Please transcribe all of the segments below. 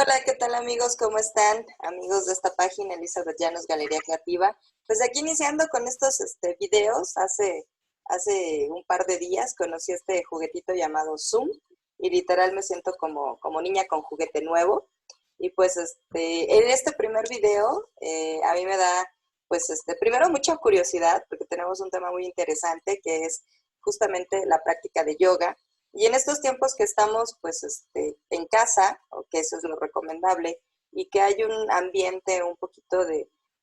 Hola, ¿qué tal amigos? ¿Cómo están? Amigos de esta página, Elizabeth Llanos Galería Creativa. Pues aquí iniciando con estos videos, hace un par de días conocí este juguetito llamado Zoom y literal me siento como niña con juguete nuevo. Y pues en este primer video a mí me da pues primero mucha curiosidad porque tenemos un tema muy interesante que es justamente la práctica de yoga. Y en estos tiempos que estamos pues en casa, o que eso es lo recomendable, y que hay un ambiente un poquito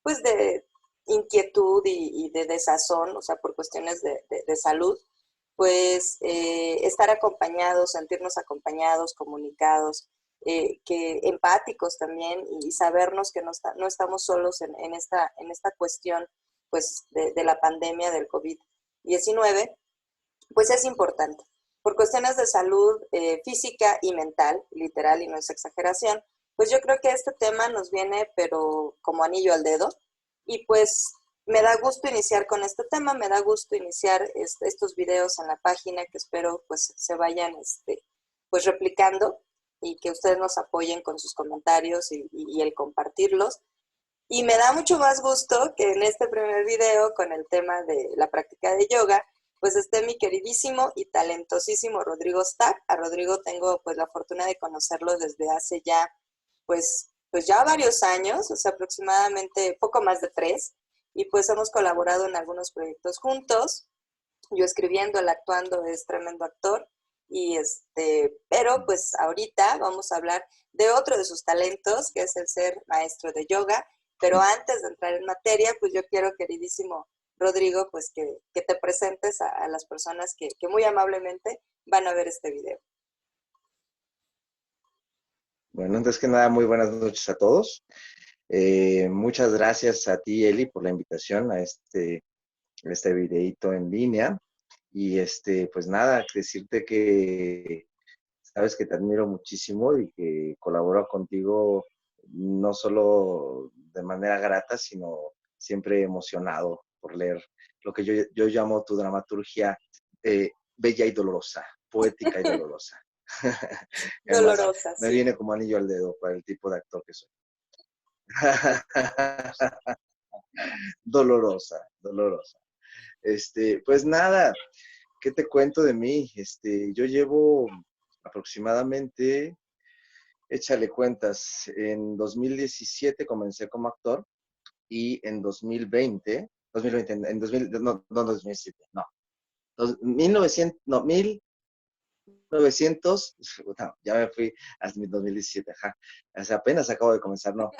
pues de inquietud y de desazón, o sea, por cuestiones de salud, pues estar acompañados, sentirnos acompañados, comunicados, que empáticos también y sabernos que no estamos solos en esta cuestión pues de la pandemia del COVID-19, pues es importante. Por cuestiones de salud física y mental, literal y no es exageración, pues yo creo que este tema nos viene pero como anillo al dedo y pues me da gusto iniciar con este tema, me da gusto iniciar estos videos en la página que espero pues se vayan pues replicando y que ustedes nos apoyen con sus comentarios y el compartirlos. Y me da mucho más gusto que en este primer video con el tema de la práctica de yoga, pues esté mi queridísimo y talentosísimo Rodrigo Stack. A Rodrigo tengo pues la fortuna de conocerlo desde hace ya pues ya varios años, o sea, aproximadamente poco más de 3, y pues hemos colaborado en algunos proyectos juntos. Yo escribiendo, él actuando, es tremendo actor. Y pero pues ahorita vamos a hablar de otro de sus talentos, que es el ser maestro de yoga. Pero antes de entrar en materia, pues yo quiero, queridísimo Rodrigo, pues que te presentes a las personas que muy amablemente van a ver este video. Bueno, antes que nada, muy buenas noches a todos. Muchas gracias a ti, Eli, por la invitación a este videíto en línea. Y pues nada, decirte que sabes que te admiro muchísimo y que colaboro contigo no solo de manera grata, sino siempre emocionado por leer lo que yo llamo tu dramaturgia bella y dolorosa, poética y dolorosa. Además, Dolorosa, me sí. viene como anillo al dedo para el tipo de actor que soy. Dolorosa, dolorosa. Pues nada, ¿qué te cuento de mí? Yo llevo aproximadamente, échale cuentas, en 2017 comencé como actor y en 2020, en 2000, no 2007, no, 1900, no, 1900, no, ya me fui hasta 2017, ajá. O sea, apenas acabo de comenzar, no.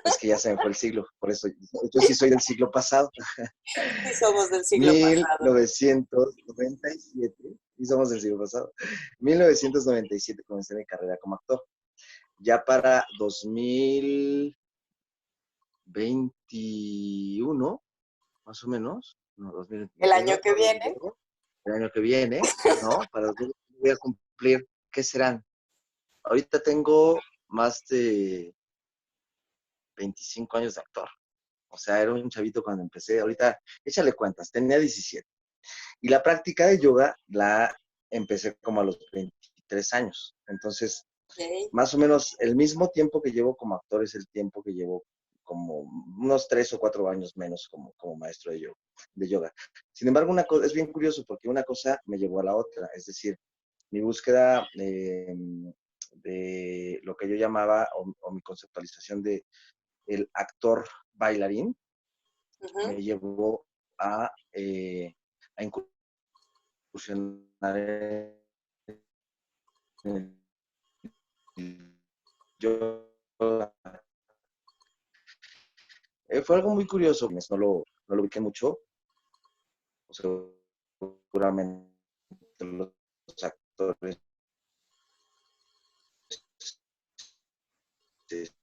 Es que ya se me fue el siglo, por eso yo sí soy del siglo pasado. Sí, somos del siglo pasado. 1997, y somos del siglo pasado. 1997 comencé mi carrera como actor. Ya para 2021, más o menos, no, El año 2022, que viene, el año que viene, ¿no? Para 2022 voy a cumplir, ¿qué serán? Ahorita tengo más de 25 años de actor. O sea, era un chavito cuando empecé. Ahorita, échale cuentas, tenía 17. Y la práctica de yoga la empecé como a los 23 años. Entonces, ok. más o menos el mismo tiempo que llevo como actor es el tiempo que llevo como unos 3 o 4 años menos como maestro de yoga. Sin embargo, una cosa, es bien curioso porque una cosa me llevó a la otra. Es decir, mi búsqueda de lo que yo llamaba o mi conceptualización de el actor bailarín Ujú. me llevó a incursionar en el yoga. Fue algo muy curioso, no lo ubiqué mucho, o seguramente los actores este,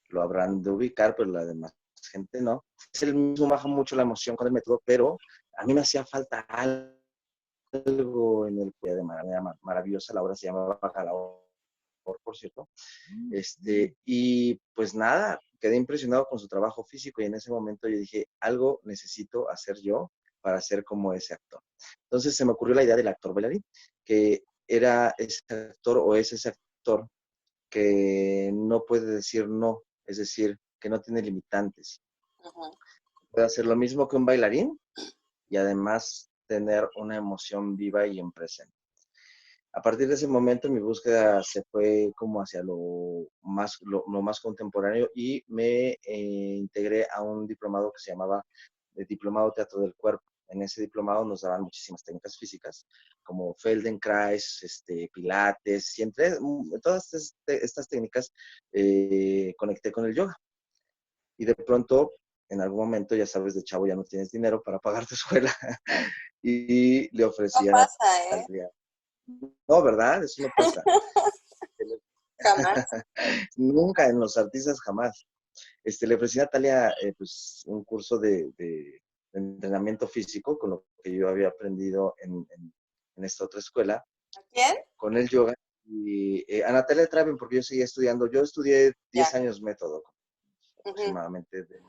lo habrán de ubicar, pero la demás gente no. Es el mismo, baja mucho la emoción con el método, pero a mí me hacía falta algo en el que de manera maravillosa. La obra se llama Bacalao, por cierto. Y pues nada, quedé impresionado con su trabajo físico y en ese momento yo dije, algo necesito hacer yo para ser como ese actor. Entonces se me ocurrió la idea del actor bailarín, que era ese actor o es ese actor que no puede decir no, es decir, que no tiene limitantes. Ujú. Puede hacer lo mismo que un bailarín y además tener una emoción viva y en presente. A partir de ese momento mi búsqueda se fue como hacia lo más contemporáneo y me integré a un diplomado que se llamaba Diplomado Teatro del Cuerpo. En ese diplomado nos daban muchísimas técnicas físicas, como Feldenkrais, Pilates, siempre, todas estas técnicas conecté con el yoga. Y de pronto, en algún momento, ya sabes, de chavo ya no tienes dinero para pagar tu escuela. Y le No ofrecí a pasa, ¿eh? Natalia. No, ¿verdad? Eso no pasa. Jamás. Nunca en los artistas jamás. Le ofrecí a Natalia pues, un curso de entrenamiento físico con lo que yo había aprendido en esta otra escuela, ¿A quién? con el yoga. Y a Natalia Traven, porque yo seguía estudiando. Yo estudié Ya. 10 años método Ujú. aproximadamente de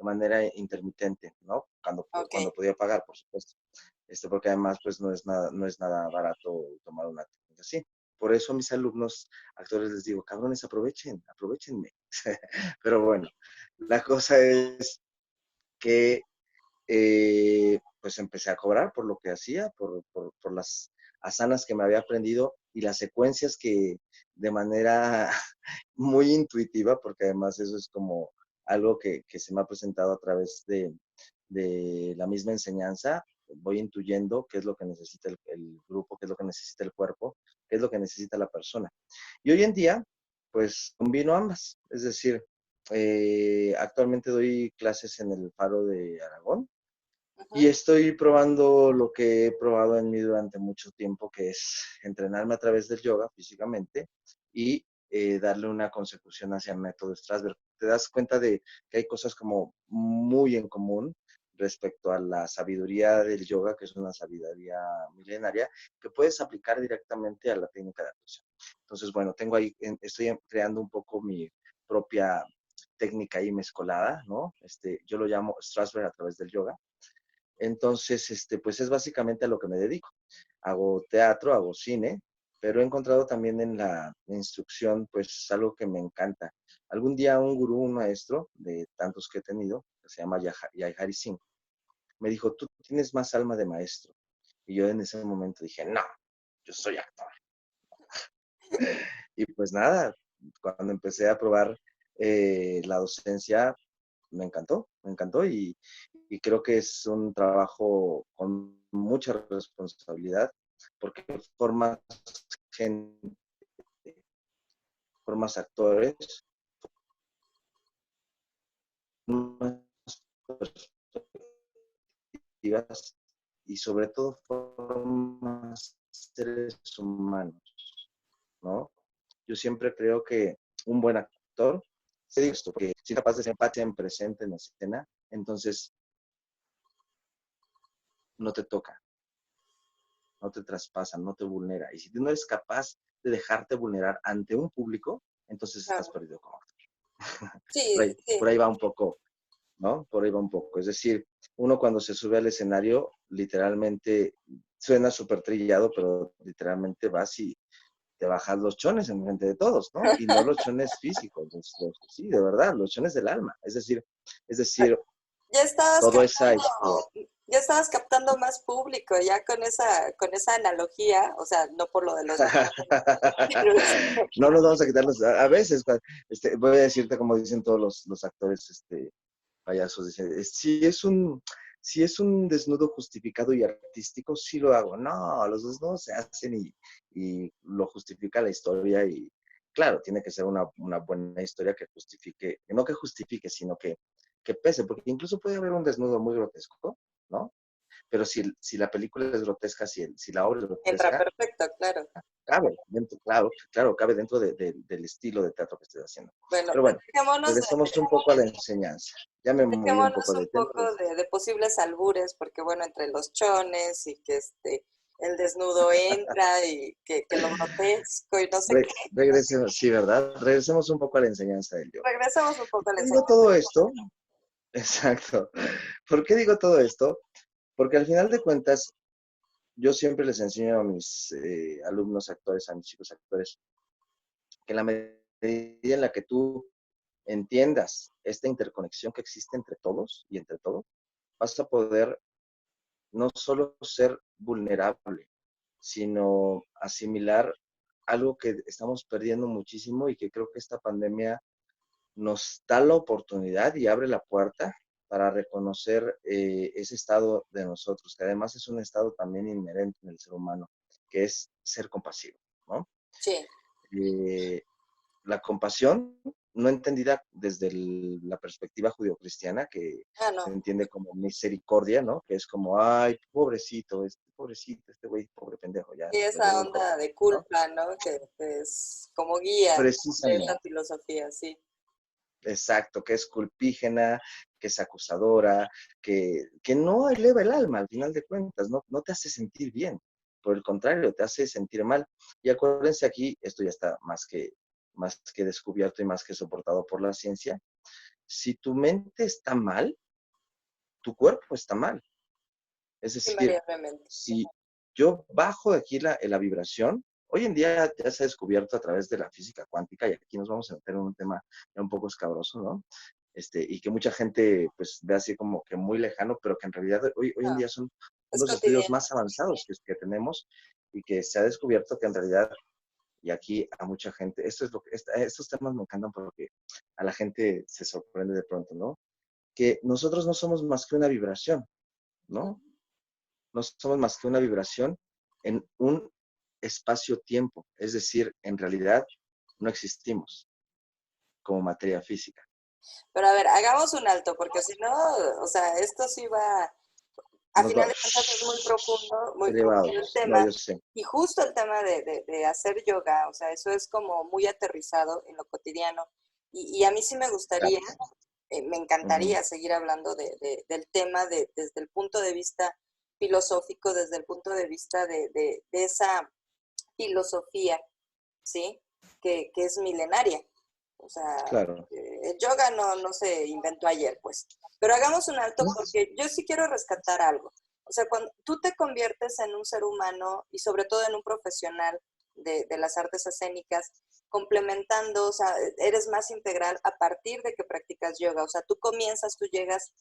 manera intermitente, ¿no? Ok. Cuando podía pagar, por supuesto. Porque además pues no es nada barato tomar una técnica así. Por eso a mis alumnos actores les digo, cabrones, aprovechenme. Pero bueno, la cosa es que pues empecé a cobrar por lo que hacía, por las asanas que me había aprendido y las secuencias que de manera muy intuitiva, porque además eso es como algo que se me ha presentado a través de la misma enseñanza, voy intuyendo qué es lo que necesita el grupo, qué es lo que necesita el cuerpo, qué es lo que necesita la persona. Y hoy en día, pues combino ambas, es decir, actualmente doy clases en el Faro de Aragón, y Ujú. estoy probando lo que he probado en mí durante mucho tiempo, que es entrenarme a través del yoga físicamente y darle una consecución hacia el método Strasberg. Te das cuenta de que hay cosas como muy en común respecto a la sabiduría del yoga, que es una sabiduría milenaria, que puedes aplicar directamente a la técnica de actuación. Entonces, bueno, estoy creando un poco mi propia técnica ahí mezcolada, ¿no? Yo lo llamo Strasberg a través del yoga. Entonces, pues es básicamente a lo que me dedico. Hago teatro, hago cine, pero he encontrado también en la instrucción, pues algo que me encanta. Algún día un gurú, un maestro, de tantos que he tenido, que se llama Yai Singh, me dijo, tú tienes más alma de maestro. Y yo en ese momento dije, no, yo soy actor. Y pues nada, cuando empecé a probar la docencia, me encantó y creo que es un trabajo con mucha responsabilidad porque gente, formas actores, formas perspectivas y sobre todo formas seres humanos, ¿no? Yo siempre creo que un buen actor, se dice esto, porque si es capaz de ser empate en presente en la escena, entonces no te toca, no te traspasa, no te vulnera. Y si tú no eres capaz de dejarte vulnerar ante un público, entonces estás Claro. perdido como actor. Sí, sí. Por ahí va un poco, ¿no? Por ahí va un poco. Es decir, uno cuando se sube al escenario, literalmente suena súper trillado, pero literalmente vas y te bajas los chones en frente de todos, ¿no? Y no los chones físicos, sí, de verdad, los chones del alma. Es decir, Ya estabas todo esa, captando, ya estabas captando más público, ya con esa analogía, o sea, no por lo de los niños, pero no nos vamos a quitarlos. A veces, voy a decirte como dicen todos los actores payasos, dicen, si es un desnudo justificado y artístico, sí lo hago. No, los desnudos se hacen y lo justifica la historia y claro, tiene que ser una buena historia que justifique, no que justifique, sino que pese, porque incluso puede haber un desnudo muy grotesco, ¿no? Pero si la película es grotesca, si la obra es entra grotesca, perfecto, claro. claro, cabe dentro del estilo de teatro que estés haciendo. Bueno, Pero pues bueno, regresemos un poco a la enseñanza. Ya me moví un dejémonos poco un de tema. poco de posibles albures, porque bueno, entre los chones y que el desnudo entra y que lo grotesco y no sé qué. Regresemos, sí, ¿verdad? Regresemos un poco a la enseñanza del yoga. Regresemos un poco a ¿Por la qué digo enseñanza. todo esto? Exacto. ¿Por qué digo todo esto? Porque al final de cuentas, yo siempre les enseño a mis alumnos actores, a mis chicos actores, que en la medida en la que tú entiendas esta interconexión que existe entre todos y entre todo, vas a poder no solo ser vulnerable, sino asimilar algo que estamos perdiendo muchísimo y que creo que esta pandemia nos da la oportunidad y abre la puerta para reconocer ese estado de nosotros, que además es un estado también inherente en el ser humano, que es ser compasivo, ¿no? Sí. Eh, la compasión, no entendida desde la perspectiva judio-cristiana, que Ah, se no. entiende como misericordia, ¿no? Que es como, ay, pobrecito, este güey, pobre pendejo, ya, Y le duele esa el corazón, onda de ¿no? culpa, ¿no? Que es como guía de esa Precisamente. filosofía, sí. Exacto, que es culpígena, que es acusadora, que no eleva el alma al final de cuentas, no te hace sentir bien, por el contrario, te hace sentir mal. Y acuérdense aquí, esto ya está más que descubierto y más que soportado por la ciencia, si tu mente está mal, tu cuerpo está mal. Es decir, Invariablemente. si yo bajo de aquí la vibración, hoy en día ya se ha descubierto a través de la física cuántica, y aquí nos vamos a meter en un tema ya un poco escabroso, ¿no? Y que mucha gente pues ve así como que muy lejano, pero que en realidad hoy en No, día son es los estudios cotidiano. más avanzados que tenemos y que se ha descubierto que en realidad, y aquí a mucha gente, estos temas me encantan porque a la gente se sorprende de pronto, ¿no? Que nosotros no somos más que una vibración, ¿no? No somos más que una vibración en un espacio-tiempo, es decir, en realidad no existimos como materia física. Pero a ver, hagamos un alto, porque si no, o sea, esto sí va, a Nos final va de cuentas es muy profundo el elevados, no, tema. yo sé. Y justo el tema de hacer yoga, o sea, eso es como muy aterrizado en lo cotidiano. Y a mí sí me gustaría, Claro. me Ujú. encantaría seguir hablando del tema desde el punto de vista filosófico, desde el punto de vista de esa filosofía, ¿sí? Que es milenaria. O sea, Claro. el yoga no se inventó ayer, pues. Pero hagamos un alto porque yo sí quiero rescatar algo. O sea, cuando tú te conviertes en un ser humano y sobre todo en un profesional de las artes escénicas, complementando, o sea, eres más integral a partir de que practicas yoga. O sea, tú llegas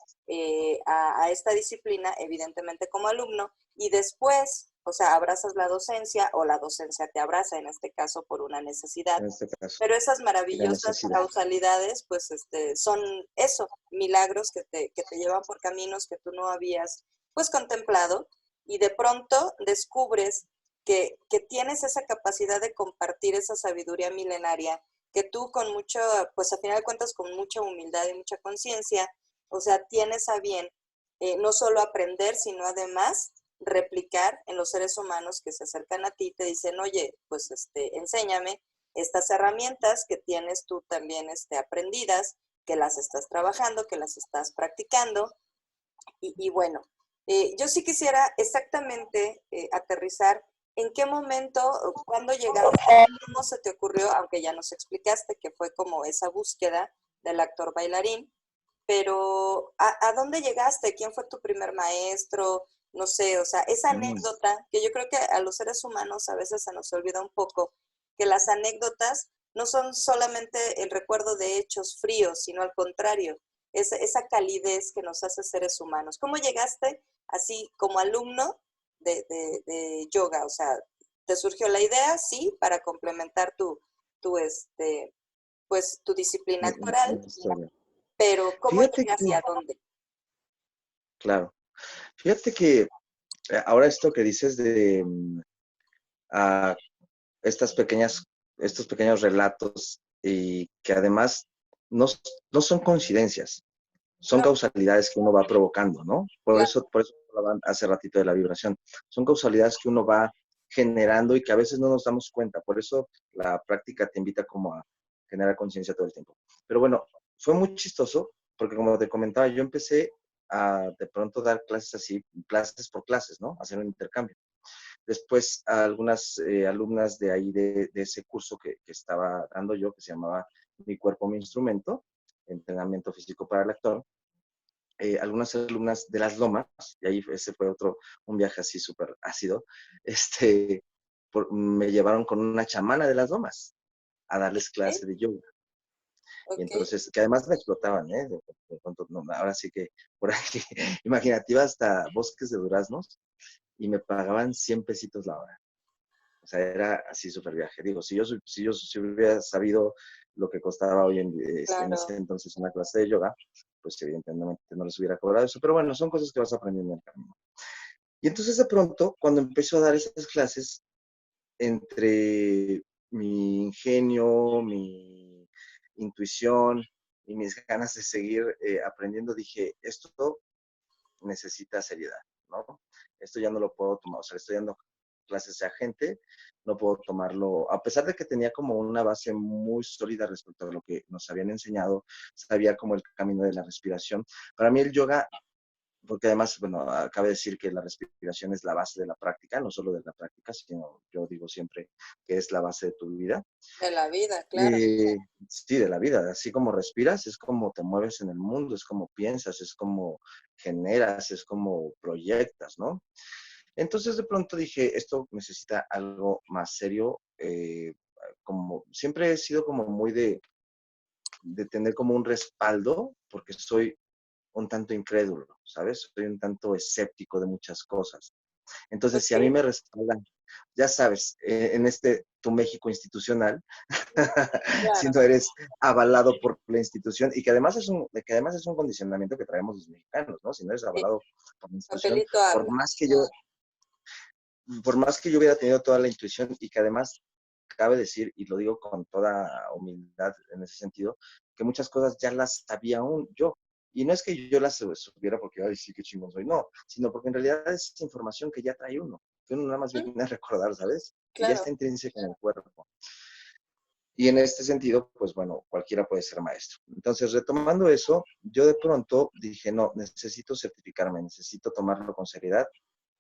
a esta disciplina, evidentemente como alumno, y después, o sea, abrazas la docencia o la docencia te abraza, en este caso por una necesidad. En este caso, Pero esas y la maravillosas necesidad. causalidades, pues son eso, milagros que te llevan por caminos que tú no habías pues contemplado y de pronto descubres que tienes esa capacidad de compartir esa sabiduría milenaria, que tú con mucho, pues a final de cuentas con mucha humildad y mucha conciencia, o sea, tienes a bien no solo aprender, sino además replicar en los seres humanos que se acercan a ti, te dicen, oye, pues enséñame estas herramientas que tienes tú también aprendidas, que las estás trabajando, que las estás practicando. Y bueno, yo sí quisiera exactamente aterrizar en qué momento, cuándo llegaste, cómo se te ocurrió, aunque ya nos explicaste que fue como esa búsqueda del actor bailarín, pero ¿a dónde llegaste? ¿Quién fue tu primer maestro? No sé, o sea, esa Mm, anécdota que yo creo que a los seres humanos a veces se nos olvida un poco, que las anécdotas no son solamente el recuerdo de hechos fríos, sino al contrario, esa calidez que nos hace seres humanos. ¿Cómo llegaste así como alumno de yoga? O sea, ¿te surgió la idea? Sí, para complementar tu, pues, tu disciplina actoral, historia. pero ¿cómo Fíjate llegas y que, a dónde? claro, fíjate que ahora esto que dices de a estas estos pequeños relatos y que además no, no son coincidencias, son No, causalidades que uno va provocando, ¿no? claro, Por eso hablaban hace ratito de la vibración. Son causalidades que uno va generando y que a veces no nos damos cuenta. Por eso la práctica te invita como a generar conciencia todo el tiempo. Pero bueno, fue muy chistoso porque como te comentaba, yo empecé a de pronto dar clases así, clases por clases, ¿no? Hacer un intercambio. Después, a algunas alumnas de ahí, de ese curso que estaba dando yo, que se llamaba Mi cuerpo, mi instrumento, entrenamiento físico para el actor, algunas alumnas de Las Lomas, y ahí ese fue un viaje así súper ácido, me llevaron con una chamana de Las Lomas a darles ¿Sí? clase de yoga. Y Ok. entonces, que además me explotaban, ¿eh? No, ahora sí que por aquí, imaginativa hasta bosques de duraznos, y me pagaban 100 pesitos la hora. O sea, era así súper viaje. Digo, si hubiera sabido lo que costaba hoy en ese Claro. entonces una clase de yoga, pues evidentemente no les hubiera cobrado eso. Pero bueno, son cosas que vas aprendiendo en el camino. Y entonces de pronto, cuando empezó a dar esas clases, entre mi ingenio, mi intuición y mis ganas de seguir aprendiendo, dije, esto necesita seriedad, ¿no? Esto ya no lo puedo tomar, o sea, estoy dando clases de gente, no puedo tomarlo, a pesar de que tenía como una base muy sólida respecto a lo que nos habían enseñado, sabía como el camino de la respiración. Para mí el yoga, porque además, bueno, cabe decir que la respiración es la base de la práctica, no solo de la práctica, sino yo digo siempre que es la base de tu vida. De la vida, claro. Y sí, de la vida, así como respiras, es como te mueves en el mundo, es como piensas, es como generas, es como proyectas, ¿no? Entonces de pronto dije, esto necesita algo más serio, como siempre he sido como muy de tener como un respaldo, porque soy un tanto incrédulo, ¿sabes? Soy un tanto escéptico de muchas cosas. Entonces, si a mí Ok. me respaldan, ya sabes, en tu México institucional, si Claro. no eres avalado por la institución, y que además es un condicionamiento que traemos los mexicanos, ¿no? Si no eres Sí. avalado por la institución, Papelito por habla. más que yo, por más que yo hubiera tenido toda la intuición y que además cabe decir, y lo digo con toda humildad en ese sentido, que muchas cosas ya las sabía aún yo. Y no es que yo las supiera porque, ay, sí, qué chingón soy, no, sino porque en realidad es información que ya trae uno, que uno nada más Ujú. viene a recordar, ¿sabes? Que ya Claro. está intrínseca en el cuerpo. Y en este sentido, pues bueno, cualquiera puede ser maestro. Entonces, retomando eso, yo de pronto dije, no, necesito certificarme, necesito tomarlo con seriedad,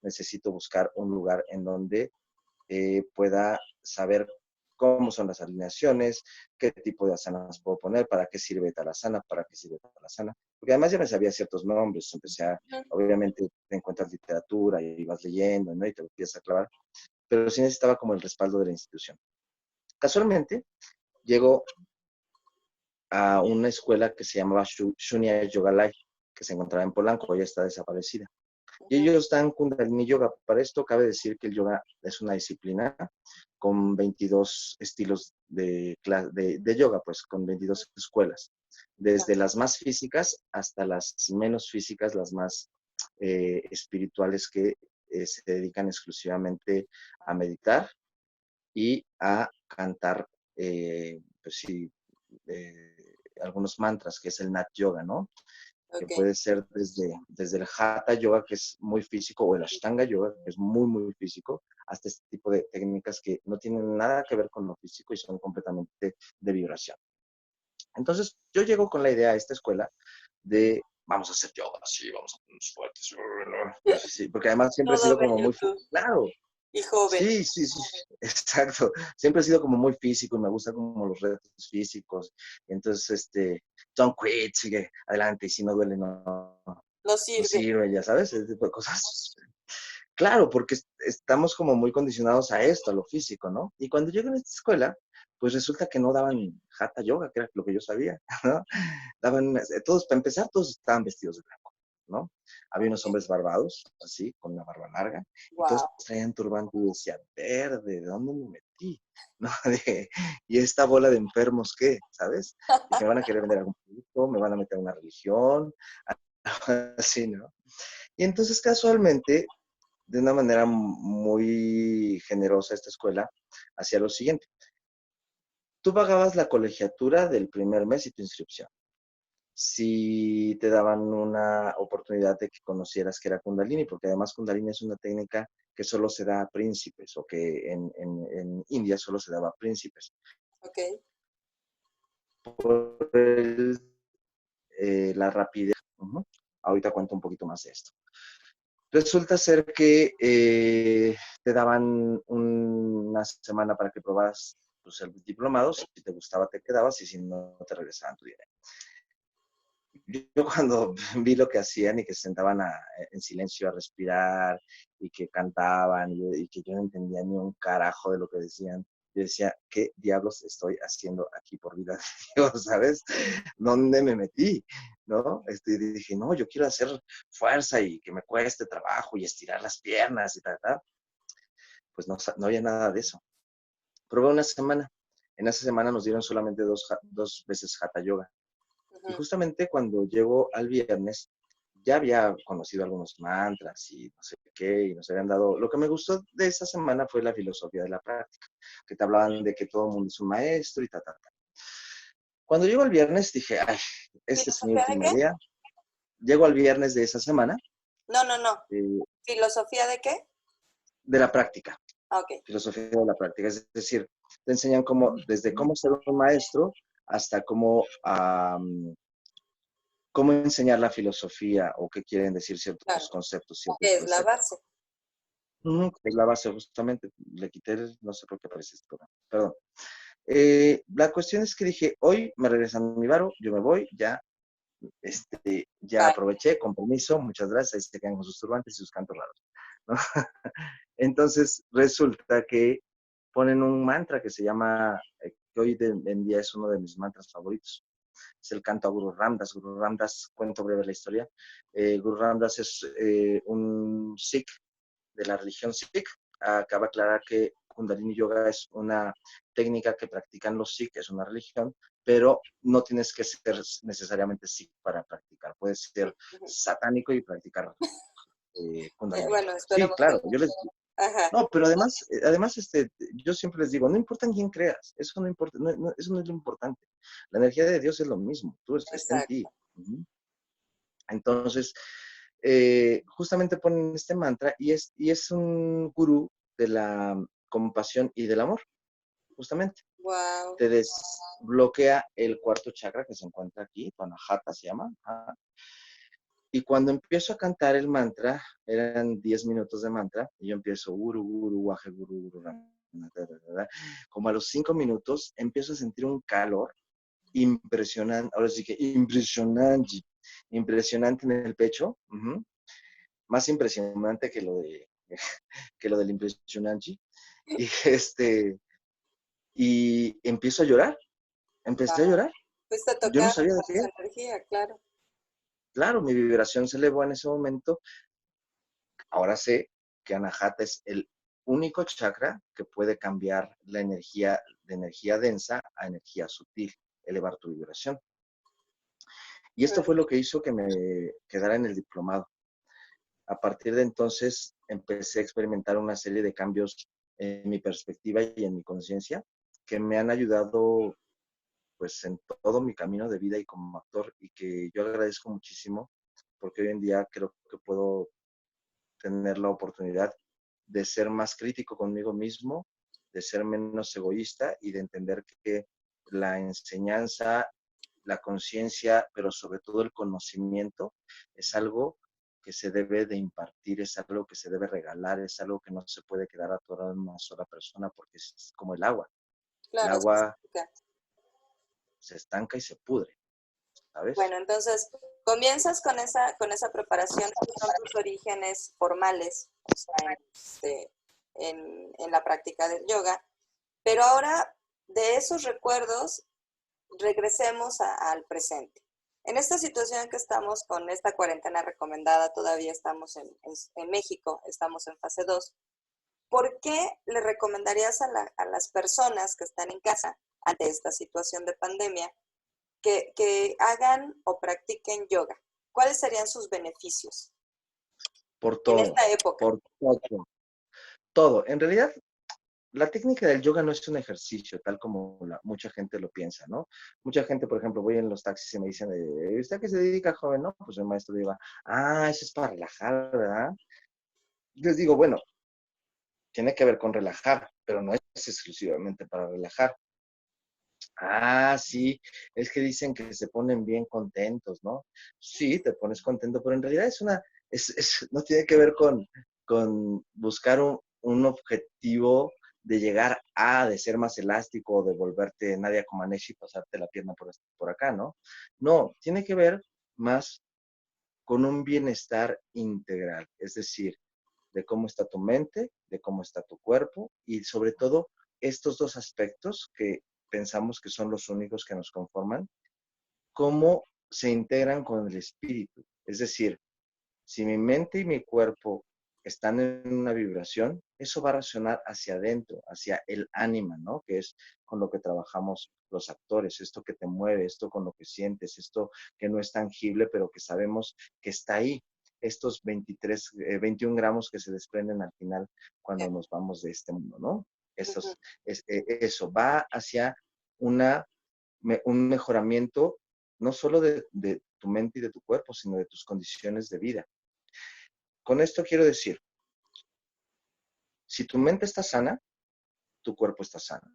necesito buscar un lugar en donde pueda saber cómo son las alineaciones, qué tipo de asanas puedo poner, para qué sirve tal asana, para qué sirve tal asana. Porque además ya me sabía ciertos nombres, Ujú. obviamente te encuentras literatura y vas leyendo, ¿no? Y te lo empiezas a clavar, pero sí necesitaba como el respaldo de la institución. Casualmente, llego a una escuela que se llamaba Shunya Yogalai, que se encontraba en Polanco, ya está desaparecida. Y Ujú. ellos dan Kundalini Yoga. Para esto cabe decir que el yoga es una disciplina con 22 estilos de yoga, pues con 22 escuelas, desde las más físicas hasta las menos físicas, las más espirituales que se dedican exclusivamente a meditar y a cantar, pues sí, algunos mantras, que es el Nat Yoga, ¿no? Que Ok. puede ser desde el Hatha Yoga, que es muy físico, o el Ashtanga Yoga, que es muy, muy físico, hasta este tipo de técnicas que no tienen nada que ver con lo físico y son completamente de vibración. Entonces, yo llego con la idea a esta escuela de, vamos a hacer yoga, sí, vamos a ponernos fuertes, sí, porque además siempre he Todo sido de como muy, YouTube. claro, Y joven. sí, sí, sí, exacto. Siempre he sido como muy físico y me gustan como los retos físicos. Entonces, don't quit, sigue adelante y si no duele, no, No no sirve. sirve, ya sabes, ese tipo de cosas. Claro, porque estamos como muy condicionados a esto, a lo físico, ¿no? Y cuando llego a esta escuela, pues resulta que no daban hatha yoga, que era lo que yo sabía, ¿no? Daban, todos, para empezar, todos estaban vestidos de blanco, ¿no? Había unos Ok. hombres barbados, así, con la barba larga, y todos Wow. traían turbante y decía, verde, ¿de dónde me metí? ¿No? ¿Y esta bola de enfermos qué? ¿Sabes? Dije, me van a querer vender algún producto, me van a meter a una religión, así, ¿no? Y entonces casualmente, de una manera muy generosa esta escuela, hacía lo siguiente. Tú pagabas la colegiatura del primer mes y tu inscripción. Si te daban una oportunidad de que conocieras que era Kundalini, porque además Kundalini es una técnica que solo se da a príncipes o que en India solo se daba a príncipes. Ok. Por la rapidez. Ahorita cuento un poquito más de esto. Resulta ser que te daban una semana para que probaras pues, el diplomado. Si te gustaba, te quedabas y si no, te regresaban tu dinero. yo cuando vi lo que hacían y que se sentaban en silencio a respirar y que cantaban y que yo no entendía ni un carajo de lo que decían, yo decía, ¿qué diablos estoy haciendo aquí por vida de Dios? ¿Sabes? ¿Dónde me metí? ¿No? Dije, no, yo quiero hacer fuerza y que me cueste trabajo y estirar las piernas y tal, tal. Pues no, no había nada de eso. Probé una semana. En esa semana nos dieron solamente dos veces Hatha Yoga. Y Ujú. justamente cuando llego al viernes, ya había conocido algunos mantras y no sé qué, y nos habían dado... Lo que me gustó de esa semana fue la filosofía de la práctica, que te hablaban de que todo el mundo es un maestro y ta, ta, ta. Cuando llego el viernes dije, ay, este es mi ¿Filosofía de último qué? día. Llego al viernes de esa semana, No, no, no. eh, ¿Filosofía de qué? de la práctica, Ah, ok. filosofía de la práctica. Es decir, te enseñan cómo, desde cómo ser un maestro hasta cómo enseñar la filosofía o qué quieren decir ciertos Claro. conceptos, ciertos ¿Qué es la preceptos. base? Es la base, justamente. Le quité, no sé por qué aparece esto. Perdón. La cuestión es que dije, hoy me regresan mi varo, yo me voy, ya, ya Bye. aproveché, con permiso, muchas gracias, ahí se quedan con sus turbantes y sus cantos raros, ¿no? Entonces, resulta que ponen un mantra que se llama, que hoy en día es uno de mis mantras favoritos, es el canto a Guru Ramdas. Guru Ramdas, cuento breve la historia. Guru Ramdas es un Sikh de la religión Sikh. Acaba de aclarar que Kundalini Yoga es una técnica que practican los Sikh, es una religión, pero no tienes que ser necesariamente Sikh para practicar. Puedes ser Ujú. satánico y practicar Kundalini Bueno, Yoga. Sí, esperemos que claro, no. yo les... Ajá, No, pero además yo siempre les digo, no importa en quién creas, eso no importa, eso no es lo importante. La energía de Dios es lo mismo, tú está en ti. exacto. Uh-huh. Entonces, justamente ponen este mantra y es un gurú de la compasión y del amor, justamente. Wow. Te desbloquea el cuarto chakra que se encuentra aquí, Panajata se llama. Y cuando empiezo a cantar el mantra, eran 10 minutos de mantra, y yo empiezo, uru, uru, waje, guru, uru, como a los 5 minutos empiezo a sentir un calor impresionante, ahora sí que impresionante, impresionante en el pecho, más impresionante que lo del impresionante, y y empiezo a llorar, empecé a Wow. llorar, Fuiste yo no tocado sabía de por qué esa era. energía, claro. Claro, mi vibración se elevó en ese momento. Ahora sé que Anahata es el único chakra que puede cambiar la energía de energía densa a energía sutil, elevar tu vibración. Y esto fue lo que hizo que me quedara en el diplomado. A partir de entonces empecé a experimentar una serie de cambios en mi perspectiva y en mi conciencia que me han ayudado pues en todo mi camino de vida y como actor y que yo agradezco muchísimo porque hoy en día creo que puedo tener la oportunidad de ser más crítico conmigo mismo, de ser menos egoísta y de entender que la enseñanza, la conciencia, pero sobre todo el conocimiento, es algo que se debe de impartir, es algo que se debe regalar, es algo que no se puede quedar atorado en una sola persona porque es como el agua. El Claro, agua específica. se estanca y se pudre, ¿sabes? Bueno, entonces comienzas con esa preparación, estos son tus orígenes formales, o sea, en la práctica del yoga, pero ahora de esos recuerdos regresemos al presente. En esta situación que estamos con esta cuarentena recomendada, todavía estamos en México, estamos en fase 2. ¿Por qué le recomendarías a las personas que están en casa ante esta situación de pandemia que hagan o practiquen yoga? ¿Cuáles serían sus beneficios Por en todo, esta época? por todo, todo. En realidad, la técnica del yoga no es un ejercicio, tal como mucha gente lo piensa, ¿no? Mucha gente, por ejemplo, voy en los taxis y me dicen, ¿usted a qué se dedica, joven? No, pues el maestro diga, eso es para relajar, ¿verdad? Les digo, bueno, tiene que ver con relajar, pero no es exclusivamente para relajar. Sí, es que dicen que se ponen bien contentos, ¿no? Sí, te pones contento, pero en realidad no tiene que ver con buscar un objetivo de llegar de ser más elástico o de volverte Nadia Comaneci y pasarte la pierna por acá, ¿no? No, tiene que ver más con un bienestar integral, es decir, de cómo está tu mente, de cómo está tu cuerpo y sobre todo estos dos aspectos que pensamos que son los únicos que nos conforman, cómo se integran con el espíritu. Es decir, si mi mente y mi cuerpo están en una vibración, eso va a resonar hacia adentro, hacia el ánima, ¿no? Que es con lo que trabajamos los actores, esto que te mueve, esto con lo que sientes, esto que no es tangible, pero que sabemos que está ahí. Estos 21 gramos que se desprenden al final cuando nos vamos de este mundo, ¿no? Ujú. Eso va hacia una, un mejoramiento no solo de tu mente y de tu cuerpo, sino de tus condiciones de vida. Con esto quiero decir, si tu mente está sana, tu cuerpo está sano.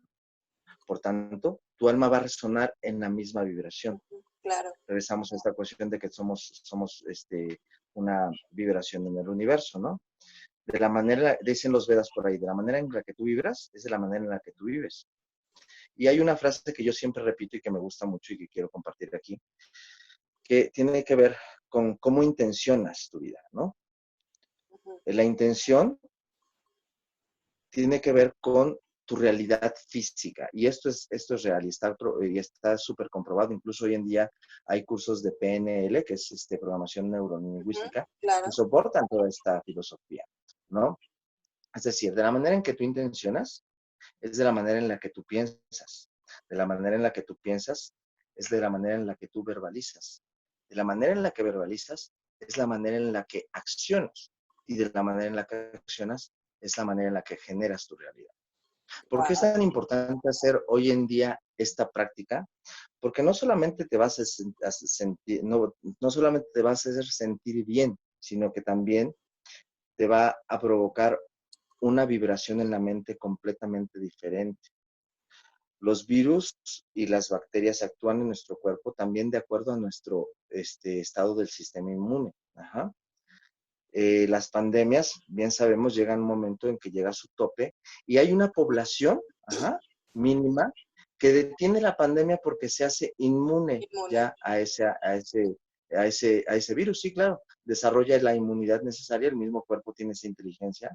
Por tanto, tu alma va a resonar en la misma vibración. Claro. Regresamos a esta cuestión de que somos una vibración en el universo, ¿no? De la manera, dicen los Vedas por ahí, de la manera en la que tú vibras, es de la manera en la que tú vives. Y hay una frase que yo siempre repito y que me gusta mucho y que quiero compartir aquí, que tiene que ver con cómo intencionas tu vida, ¿no? Ujú. La intención tiene que ver con tu realidad física. Y esto es real y está súper comprobado. Incluso hoy en día hay cursos de PNL, que es programación Ujú. neurolingüística, Claro. que soportan toda esta filosofía, ¿no? Es decir, de la manera en que tú intencionas, es de la manera en la que tú piensas. De la manera en la que tú piensas, es de la manera en la que tú verbalizas. De la manera en la que verbalizas, es la manera en la que accionas. Y de la manera en la que accionas, es la manera en la que generas tu realidad. ¿Por qué es Wow. tan importante hacer hoy en día esta práctica? Porque no solamente te vas a sentir, no solamente te vas a hacer sentir bien, sino que también te va a provocar una vibración en la mente completamente diferente. Los virus y las bacterias actúan en nuestro cuerpo también de acuerdo a nuestro estado del sistema inmune. Ajá. Las pandemias, bien sabemos, llegan un momento en que llega a su tope y hay una población, ajá, mínima que detiene la pandemia porque se hace inmune Inmune. ya a ese virus. Sí, claro, desarrolla la inmunidad necesaria, el mismo cuerpo tiene esa inteligencia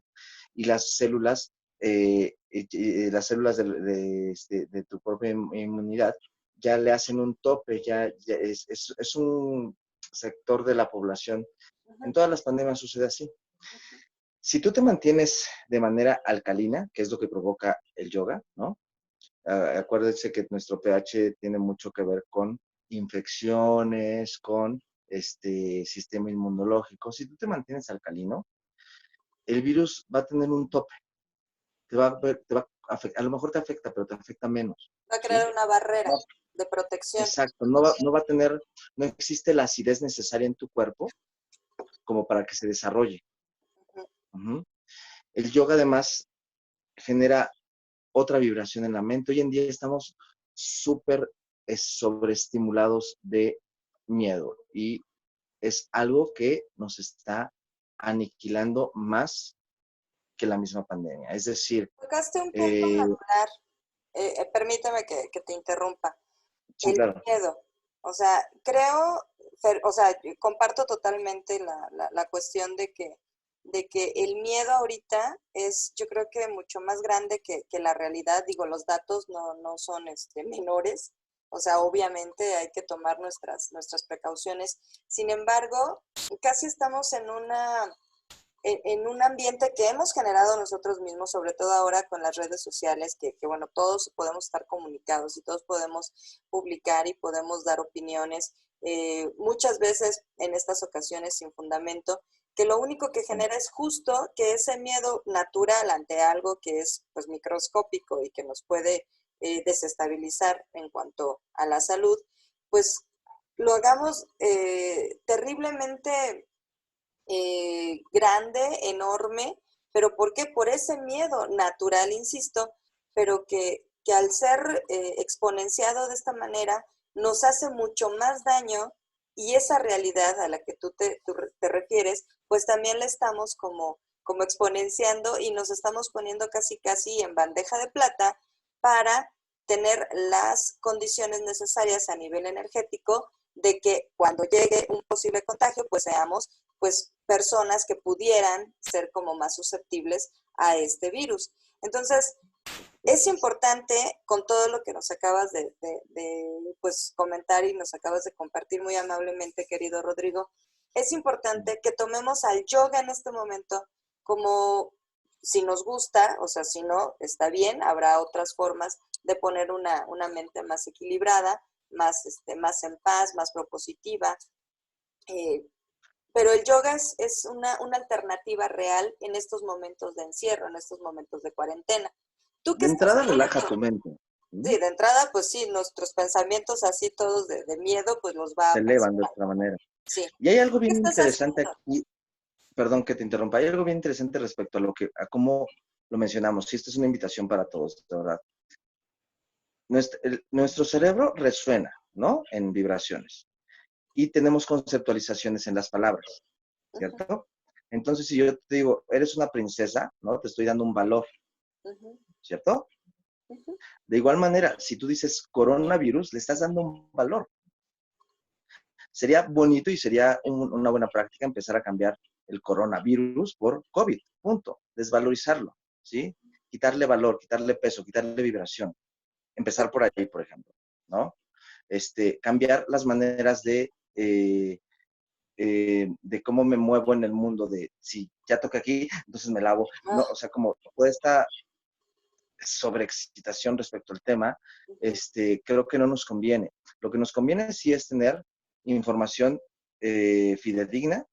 y las células de tu propia inmunidad ya le hacen un tope, ya es un sector de la población. En Ujú. todas las pandemias sucede así. Si tú te mantienes de manera alcalina, que es lo que provoca el yoga, ¿no? Acuérdense que nuestro pH tiene mucho que ver con infecciones, con sistema inmunológico. Si tú te mantienes alcalino, el virus va a tener un tope. A lo mejor te afecta, pero te afecta menos, Va a ¿sí? crear una barrera de protección. Exacto, no existe la acidez necesaria en tu cuerpo como para que se desarrolle. Ujú. Uh-huh. El yoga además genera otra vibración en la mente. Hoy en día estamos súper sobreestimulados de miedo y es algo que nos está aniquilando más que la misma pandemia. Es decir, Tocaste un punto eh, medular. Permíteme que te interrumpa. sí, El claro. miedo. O sea, creo, o sea, yo comparto totalmente la cuestión de que el miedo ahorita es, yo creo que mucho más grande que la realidad. Digo, los datos no son menores. O sea, obviamente hay que tomar nuestras precauciones. Sin embargo, casi estamos en un ambiente que hemos generado nosotros mismos, sobre todo ahora con las redes sociales, que bueno, todos podemos estar comunicados y todos podemos publicar y podemos dar opiniones, muchas veces en estas ocasiones sin fundamento, que lo único que Sí. genera es justo que ese miedo natural ante algo que es pues microscópico y que nos puede desestabilizar en cuanto a la salud, pues lo hagamos terriblemente grande, enorme, pero ¿por qué? Por ese miedo natural, insisto, pero que al ser exponenciado de esta manera nos hace mucho más daño y esa realidad a la que tú te refieres, pues también la estamos como exponenciando y nos estamos poniendo casi casi en bandeja de plata para tener las condiciones necesarias a nivel energético de que cuando llegue un posible contagio, pues seamos pues personas que pudieran ser como más susceptibles a este virus. Entonces, es importante, con todo lo que nos acabas pues, comentar y nos acabas de compartir muy amablemente, querido Rodrigo, es importante que tomemos al yoga en este momento como, si nos gusta, o sea, si no, está bien, habrá otras formas de poner una mente más equilibrada, más en paz, más propositiva. Eh, pero el yoga es una alternativa real en estos momentos de encierro, en estos momentos de cuarentena. ¿Tú qué De estás entrada, relaja haciendo? tu mente. ¿Sí? Sí, de entrada, pues sí, nuestros pensamientos así todos de miedo, pues los va a Se elevan de apacigar. otra manera. Sí. Y hay algo ¿Tú qué bien estás interesante haciendo? aquí, perdón que te interrumpa, hay algo bien interesante respecto a a cómo lo mencionamos. Si esta es una invitación para todos, de verdad. Nuestro cerebro resuena, ¿no? En vibraciones. Y tenemos conceptualizaciones en las palabras, Ujú, ¿cierto? Entonces, si yo te digo, eres una princesa, ¿no? Te estoy dando un valor, ujú, ¿cierto? ujú. De igual manera, si tú dices coronavirus, le estás dando un valor. Sería bonito y sería una buena práctica empezar a cambiar el coronavirus por COVID, punto. Desvalorizarlo, ¿sí? Quitarle valor, quitarle peso, quitarle vibración. Empezar por ahí, por ejemplo, ¿no? Cambiar las maneras de cómo me muevo en el mundo, de si ya toca aquí, entonces me lavo, ¿no? Ah, O sea, como toda esta sobreexcitación respecto al tema, ujú. creo que no nos conviene. Lo que nos conviene sí es tener información fidedigna.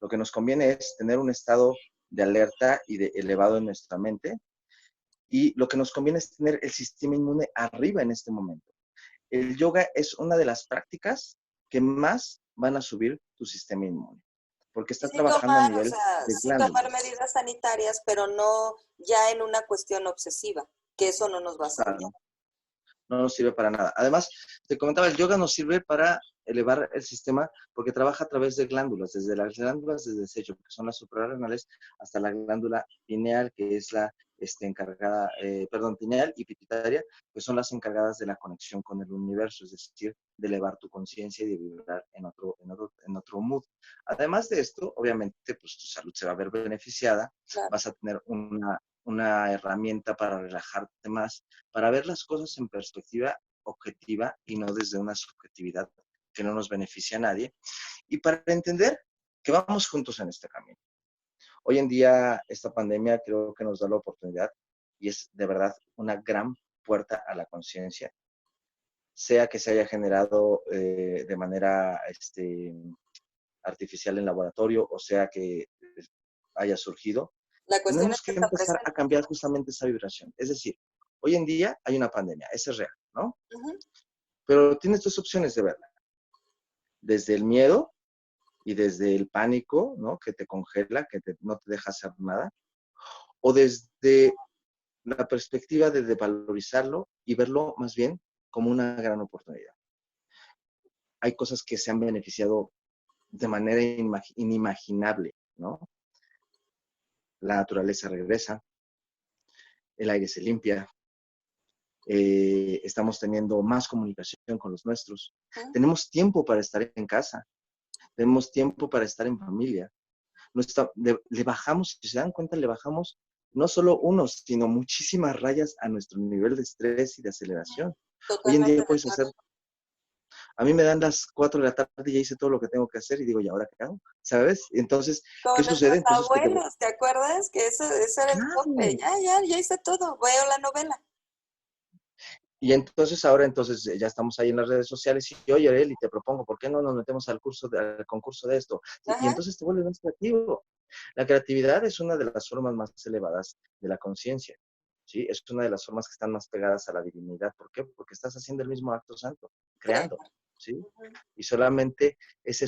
Lo que nos conviene es tener un estado de alerta y de elevado en nuestra mente. Y lo que nos conviene es tener el sistema inmune arriba en este momento. El yoga es una de las prácticas que más van a subir tu sistema inmune, porque Y está trabajando a nivel de sí tomar glándulas. medidas sanitarias, pero no ya en una cuestión obsesiva, que eso no nos va a servir. Claro, no nos sirve para nada. Además, te comentaba, el yoga nos sirve para elevar el sistema porque trabaja a través de glándulas, desde las glándulas de desecho, que son las suprarrenales, hasta la glándula pineal, que es la encargada, perdón, pineal y pituitaria, que son las encargadas de la conexión con el universo, es decir, de elevar tu conciencia y de vibrar en otro mood. Además de esto, obviamente, pues tu salud se va a ver beneficiada, Claro, vas a tener una herramienta para relajarte más, para ver las cosas en perspectiva objetiva y no desde una subjetividad que no nos beneficia a nadie, y para entender que vamos juntos en este camino. Hoy en día esta pandemia creo que nos da la oportunidad y es de verdad una gran puerta a la conciencia, sea que se haya generado de manera artificial en laboratorio o sea que haya surgido. la cuestión es Tenemos que que está empezar a presente. cambiar justamente esa vibración. Es decir, hoy en día hay una pandemia, esa es real, ¿no? Ujú. Pero tienes dos opciones de verla. Desde el miedo y desde el pánico, ¿no? Que te congela, no te deja hacer nada. O desde la perspectiva de valorizarlo y verlo más bien como una gran oportunidad. Hay cosas que se han beneficiado de manera inimaginable, ¿no? La naturaleza regresa, el aire se limpia, estamos teniendo más comunicación con los nuestros, Ujú. tenemos tiempo para estar en casa, tenemos tiempo para estar en familia. Le bajamos, si se dan cuenta, le bajamos no solo unos, sino muchísimas rayas a nuestro nivel de estrés y de aceleración. Hoy en Totalmente día de puedes hacer, acuerdo. a mí me dan las 4 de la tarde y ya hice todo lo que tengo que hacer y digo, ¿y ahora qué hago? ¿Sabes? Entonces, Como ¿qué sucede? nuestros Entonces, abuelos, ¿te acuerdas? Que eso era el tope. claro. Ya hice todo, veo la novela. Y entonces ahora entonces ya estamos ahí en las redes sociales y oye, Eli, te propongo, ¿por qué no nos metemos al concurso de esto? Sí, y Ajá, entonces te vuelves más creativo. La creatividad es una de las formas más elevadas de la conciencia, ¿sí? Es una de las formas que están más pegadas a la divinidad. ¿Por qué? Porque estás haciendo el mismo acto santo, creo. creando, ¿sí? Ujú. Y solamente ese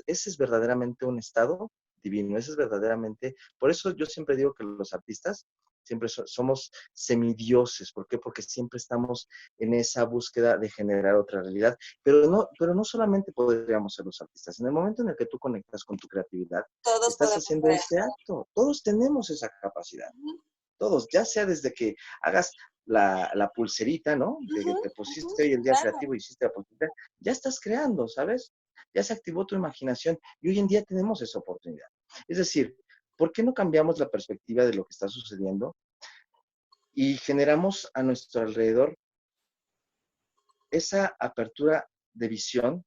es verdaderamente un estado divino, ese es verdaderamente, por eso yo siempre digo que los artistas siempre somos semidioses. ¿Por qué? Porque siempre estamos en esa búsqueda de generar otra realidad. Pero no solamente podríamos ser los artistas. En el momento en el que tú conectas con tu creatividad, Todos estás podemos haciendo crear. ese acto. Todos tenemos esa capacidad. Ujú. Todos, ya sea desde que hagas la pulserita, ¿no? Ujú, Que te ujú, pusiste hoy el día claro. creativo y hiciste la pulserita, ya estás creando, ¿sabes? Ya se activó tu imaginación y hoy en día tenemos esa oportunidad. Es decir, ¿por qué no cambiamos la perspectiva de lo que está sucediendo y generamos a nuestro alrededor esa apertura de visión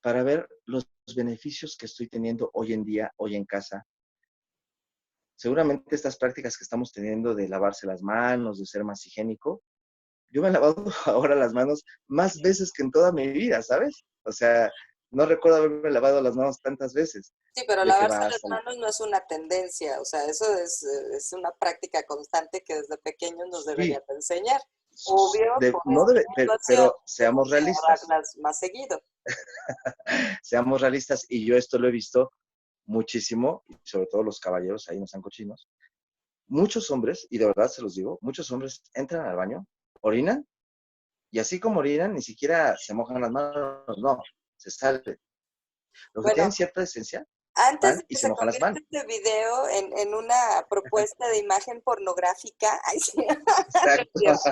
para ver los beneficios que estoy teniendo hoy en día, hoy en casa? Seguramente estas prácticas que estamos teniendo de lavarse las manos, de ser más higiénico, yo me he lavado ahora las manos más veces que en toda mi vida, ¿sabes? O sea, no recuerdo haberme lavado las manos tantas veces. Sí, pero De que lavarse las vas al... manos no es una tendencia, o sea, eso es una práctica constante que desde pequeños nos Sí, deberían de enseñar. Obvio, por no esta debe, situación pero tenemos seamos que realistas, lavarlas más seguido. seamos realistas, y yo esto lo he visto muchísimo, y sobre todo los caballeros, ahí no sean cochinos, muchos hombres, y de verdad se los digo, muchos hombres entran al baño, orinan, y así como orinan, ni siquiera se mojan las manos, no, se salen. Los que Bueno, tienen cierta esencia antes van de y que se se mojan las convierta manos. este video en una propuesta de imagen pornográfica, ay, sí, no es Exacto. cierto.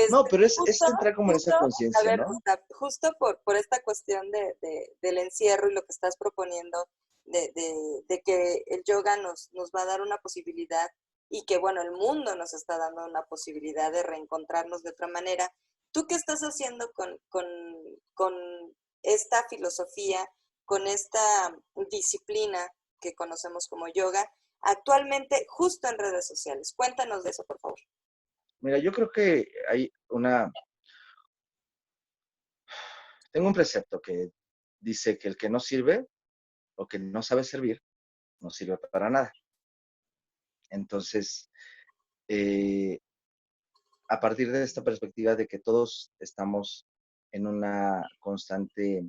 No, pero es Justo, entrar como en justo, esa a conciencia, ver, ¿no? Gustav, justo por esta cuestión del encierro y lo que estás proponiendo, de que el yoga nos va a dar una posibilidad y que, bueno, el mundo nos está dando una posibilidad de reencontrarnos de otra manera. ¿Tú qué estás haciendo con esta filosofía, con esta disciplina que conocemos como yoga, actualmente justo en redes sociales? Cuéntanos de eso, por favor. Mira, yo creo que hay tengo un precepto que dice que el que no sirve o que no sabe servir, no sirve para nada. Entonces, eh, a partir de esta perspectiva de que todos estamos en una constante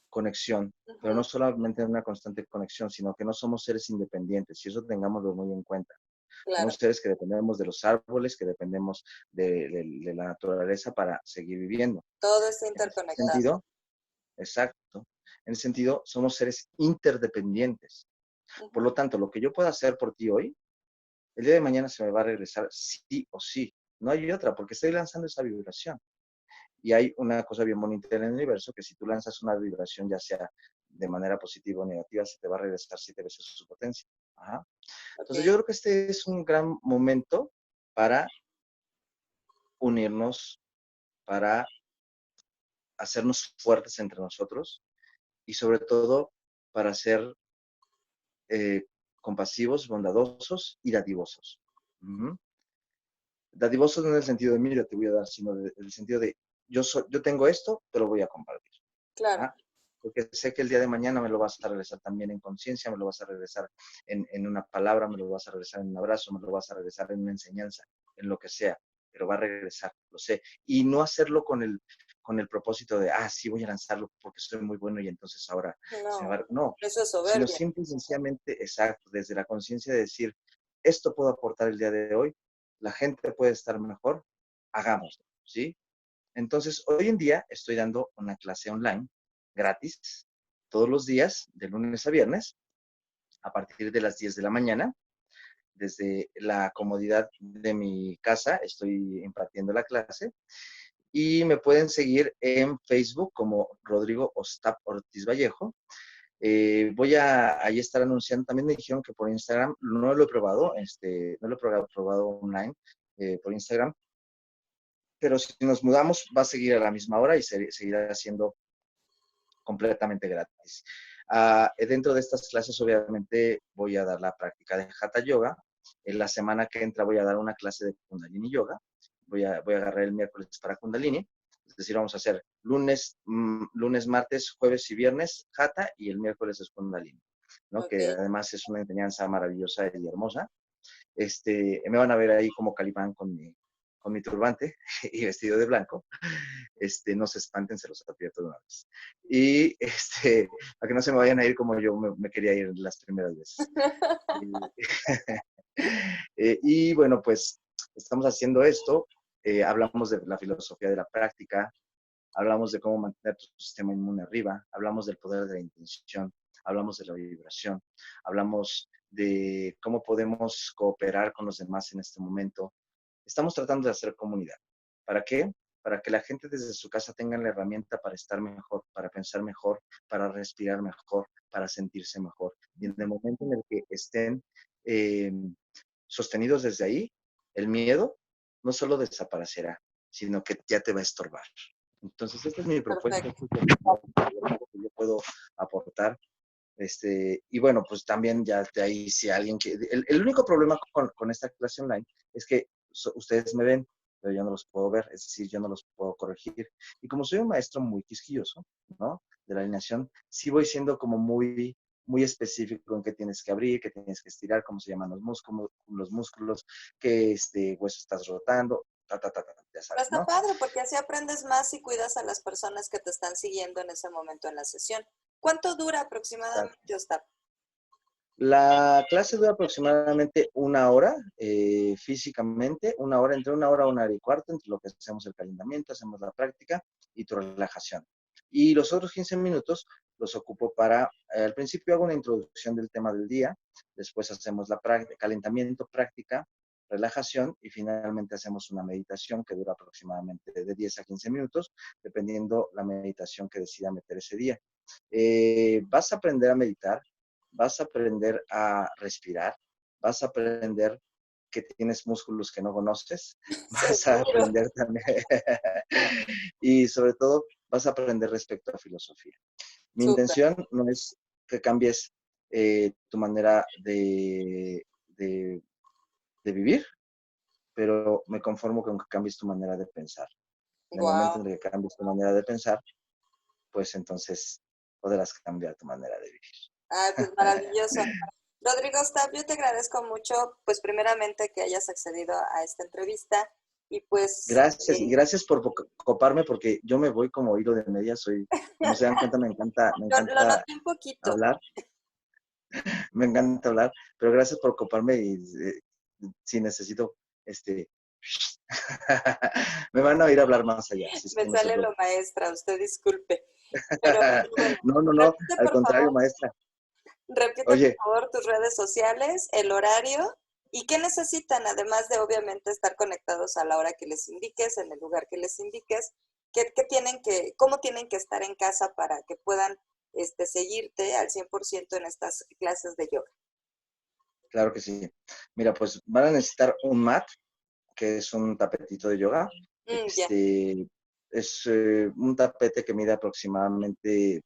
conexión, pero no Ujú, solamente en una constante conexión, sino que no somos seres independientes, y eso tengámoslo muy en cuenta. claro. Somos seres que dependemos de los árboles, que dependemos de la naturaleza para seguir viviendo. Todo está En ese interconectado. sentido, exacto, en ese sentido, somos seres interdependientes. Por Ujú, lo tanto, lo que yo pueda hacer por ti hoy, el día de mañana se me va a regresar sí o sí. No hay otra, porque estoy lanzando esa vibración. Y hay una cosa bien bonita en el universo, que si tú lanzas una vibración, ya sea de manera positiva o negativa, se te va a regresar 7 veces su potencia. Ajá. ok, Entonces yo creo que este es un gran momento para unirnos, para hacernos fuertes entre nosotros y sobre todo para ser eh, compasivos, bondadosos y dadivosos. Ujú. Dadivosos no en el sentido de, mira, te voy a dar, sino en el sentido de, yo tengo esto, te lo voy a compartir. claro. Ajá. Porque sé que el día de mañana me lo vas a regresar también en conciencia, me lo vas a regresar en una palabra, me lo vas a regresar en un abrazo, me lo vas a regresar en una enseñanza, en lo que sea, pero va a regresar, lo sé. Y no hacerlo con el propósito de, sí, voy a lanzarlo porque soy muy bueno y entonces ahora se me No, va. No, eso es sino soberbia. simple y sencillamente, exacto, desde la conciencia de decir, esto puedo aportar el día de hoy, la gente puede estar mejor, hagámoslo, ¿sí? Entonces, hoy en día estoy dando una clase online gratis todos los días, de lunes a viernes, a partir de las 10 de la mañana. Desde la comodidad de mi casa estoy impartiendo la clase y me pueden seguir en Facebook como Rodrigo Ostap Ortiz Vallejo. Voy a ahí estar anunciando. También me dijeron que por Instagram, no lo he probado, no lo he probado online por Instagram, pero si nos mudamos va a seguir a la misma hora y seguirá siendo completamente gratis. Dentro de estas clases, obviamente, voy a dar la práctica de Hatha Yoga. En la semana que entra voy a dar una clase de Kundalini Yoga. Voy a agarrar el miércoles para Kundalini. Es decir, vamos a hacer lunes, martes, jueves y viernes Hatha y el miércoles es Kundalini, ¿no? Ok. Que además es una enseñanza maravillosa y hermosa. Me van a ver ahí como Calipán con mi turbante y vestido de blanco. No se espanten, se los advierto de una vez. Y para que no se me vayan a ir como yo me quería ir las primeras veces. Y, y bueno, pues estamos haciendo esto. Hablamos de la filosofía de la práctica, hablamos de cómo mantener tu sistema inmune arriba, hablamos del poder de la intención, hablamos de la vibración, hablamos de cómo podemos cooperar con los demás en este momento, Estamos tratando de hacer comunidad. ¿Para qué? Para que la gente desde su casa tenga la herramienta para estar mejor, para pensar mejor, para respirar mejor, para sentirse mejor. Y en el momento en el que estén eh, sostenidos desde ahí, el miedo no solo desaparecerá, sino que ya te va a estorbar. Entonces, esta es mi propuesta, Perfecto. esto es lo que yo puedo aportar. Y bueno, pues también ya de ahí, si alguien que... El único problema con esta clase online es que ustedes me ven, pero yo no los puedo ver, es decir, yo no los puedo corregir. Y como soy un maestro muy quisquilloso, ¿no? De la alineación, sí voy siendo como muy específico en qué tienes que abrir, qué tienes que estirar, cómo se llaman los músculos, qué hueso estás rotando, ya Pero sabes, está ¿no? padre porque así aprendes más y cuidas a las personas que te están siguiendo en ese momento en la sesión. ¿Cuánto dura aproximadamente, Ostap? La clase dura aproximadamente una hora, físicamente, una hora, entre una hora y cuarto, entre lo que hacemos el calentamiento, hacemos la práctica y tu relajación. Y los otros 15 minutos los ocupo para, al principio hago una introducción del tema del día, después hacemos la práctica, calentamiento, práctica, relajación y finalmente hacemos una meditación que dura aproximadamente de 10 a 15 minutos, dependiendo la meditación que decida meter ese día. Vas a aprender a meditar, vas a aprender a respirar, vas a aprender que tienes músculos que no conoces, vas a Seguro. aprender también y sobre todo vas a aprender respecto a filosofía. Mi Súper. intención no es que cambies tu manera de vivir, pero me conformo con que cambies tu manera de pensar. En el momento Wow. en el que cambies tu manera de pensar, pues entonces podrás cambiar tu manera de vivir. Ay, pues maravilloso. Rodrigo Ostap, yo te agradezco mucho, pues primeramente que hayas accedido a esta entrevista y pues Gracias, y gracias por coparme porque yo me voy como hilo de media, como se dan cuenta, me lo encanta noté un poquito. hablar, me encanta hablar, pero gracias por coparme y si necesito, me van a oír hablar más allá, así es Me que no se sale lo preocupe. maestra, usted disculpe. Pero bueno, No, repite al por contrario, favor, maestra. repite por Oye, favor tus redes sociales, el horario y qué necesitan, además de obviamente estar conectados a la hora que les indiques, en el lugar que les indiques, cómo tienen que estar en casa para que puedan seguirte al 100% en estas clases de yoga. claro que sí. Mira, pues van a necesitar un mat, que es un tapetito de yoga. Ya, Es un tapete que mide aproximadamente